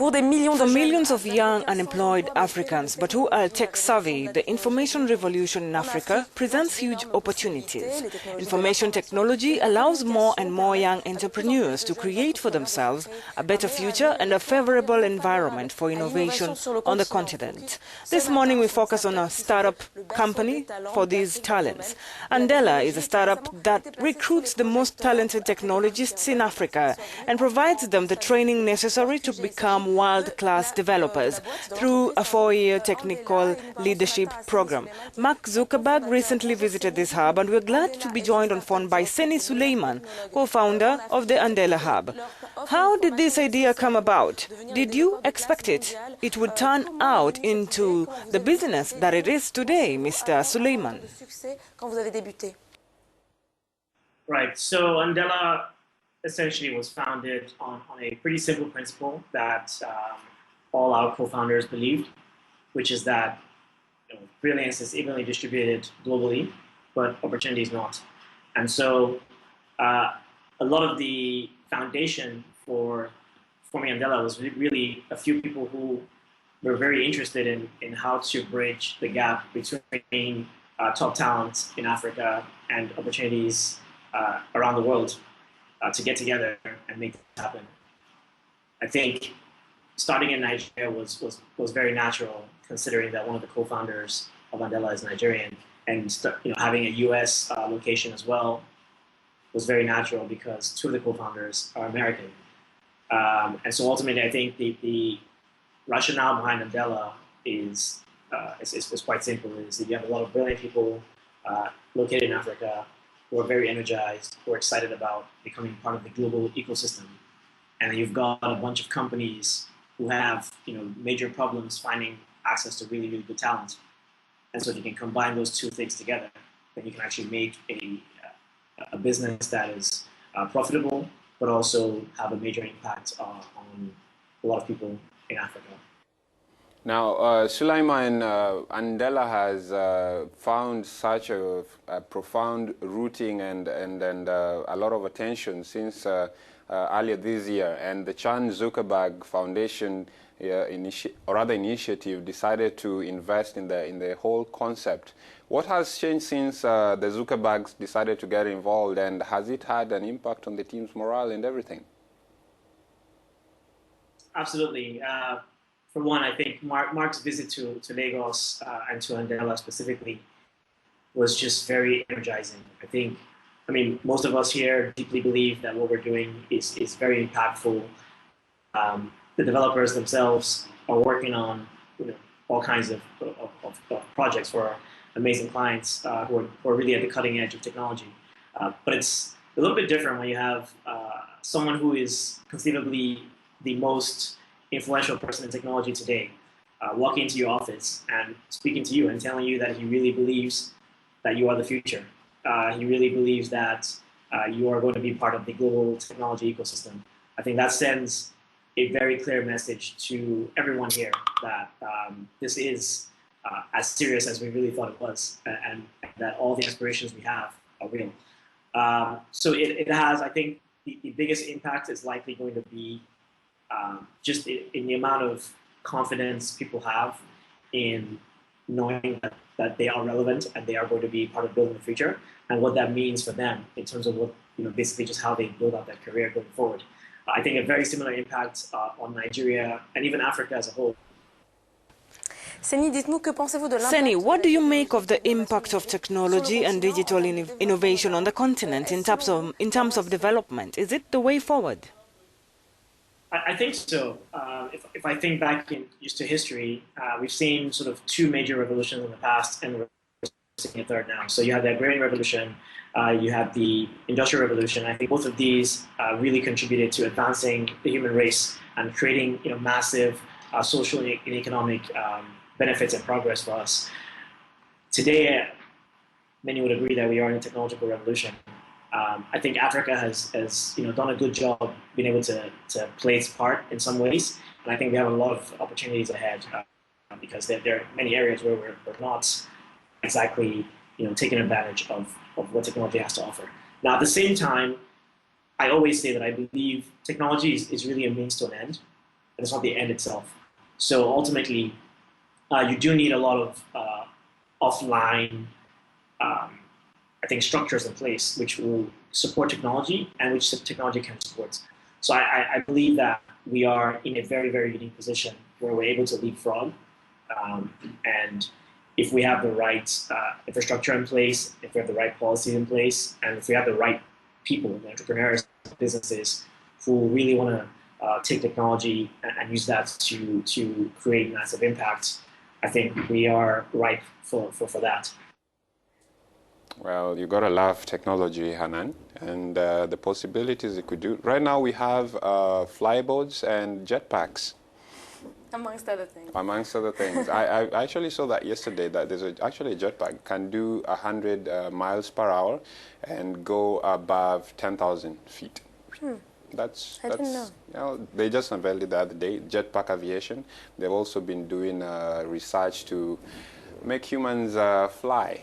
For millions of young unemployed Africans, but who are tech-savvy, the information revolution in Africa presents huge opportunities. Information technology allows more and more young entrepreneurs to create for themselves a better future and a favorable environment for innovation on the continent. This morning we focus on a startup company for these talents. Andela is a startup that recruits the most talented technologists in Africa and provides them the training necessary to become world-class developers through a 4-year technical leadership program. Mark Zuckerberg recently visited this hub, and we're glad to be joined on phone by Seni Suleiman, co-founder of the Andela Hub. How did this idea come about? Did you expect it would turn out into the business that it is today, Mr. Suleiman? Right, so Andela essentially was founded on a pretty simple principle that all our co-founders believed, which is that brilliance is evenly distributed globally, but opportunity is not. And so a lot of the foundation for forming Andela was really a few people who were very interested in how to bridge the gap between top talent in Africa and opportunities around the world to get together and make this happen. I think starting in Nigeria was very natural, considering that one of the co-founders of Andela is Nigerian, and having a U.S. location as well was very natural because two of the co-founders are American. And so ultimately, I think the rationale behind Andela is quite simple. Is that you have a lot of brilliant people located in Africa who are very energized, who are excited about becoming part of the global ecosystem. And you've got a bunch of companies who have major problems finding access to really, really good talent. And so if you can combine those two things together, then you can actually make a business that is profitable, but also have a major impact on a lot of people in Africa. Now, Sulaiman, Andela has found such a profound rooting and a lot of attention since earlier this year, and the Chan Zuckerberg Foundation initiative decided to invest in the whole concept. What has changed since the Zuckerbergs decided to get involved, and has it had an impact on the team's morale and everything? Absolutely. For one, I think Mark's visit to Lagos and to Andela specifically was just very energizing. I mean, most of us here deeply believe that what we're doing is very impactful. The developers themselves are working on all kinds of projects for amazing clients who are really at the cutting edge of technology. But it's a little bit different when you have someone who is conceivably the most influential person in technology today walking into your office and speaking to you and telling you that he really believes that you are the future. He really believes that you are going to be part of the global technology ecosystem. I think that sends a very clear message to everyone here that this is as serious as we really thought it was, and that all the aspirations we have are real. So it has, I think, the biggest impact is likely going to be just in the amount of confidence people have in knowing that they are relevant and they are going to be part of building the future, and what that means for them in terms of what, basically just how they build out their career going forward. I think a very similar impact on Nigeria and even Africa as a whole. Seni, what do you make of the impact of technology and digital innovation on the continent in terms of development? Is it the way forward? I think so. If I think back just to history, we've seen sort of two major revolutions in the past, and we're seeing a third now. So you have the agrarian revolution, you have the industrial revolution. I think both of these really contributed to advancing the human race and creating massive social and economic benefits and progress for us. Today, many would agree that we are in a technological revolution. I think Africa has done a good job being able to play its part in some ways, and I think we have a lot of opportunities ahead because there are many areas where we're not exactly taking advantage of what technology has to offer. Now, at the same time, I always say that I believe technology is really a means to an end. it's not the end itself. So ultimately, you do need a lot of offline, I think, structures in place which will support technology and which technology can support. So I believe that we are in a very, very unique position where we're able to leapfrog. And if we have the right infrastructure in place, if we have the right policies in place, and if we have the right people, the entrepreneurs, businesses who really want to take technology and use that to create massive impact, I think we are ripe for that. Well, you gotta love technology, Hanan, and the possibilities it could do. Right now we have flyboats and jetpacks. Amongst other things. Amongst other things. I actually saw that yesterday, that there's actually a jetpack can do 100 miles per hour and go above 10,000 feet. I didn't know. You know, they just unveiled it the other day, jetpack aviation. They've also been doing research to make humans fly.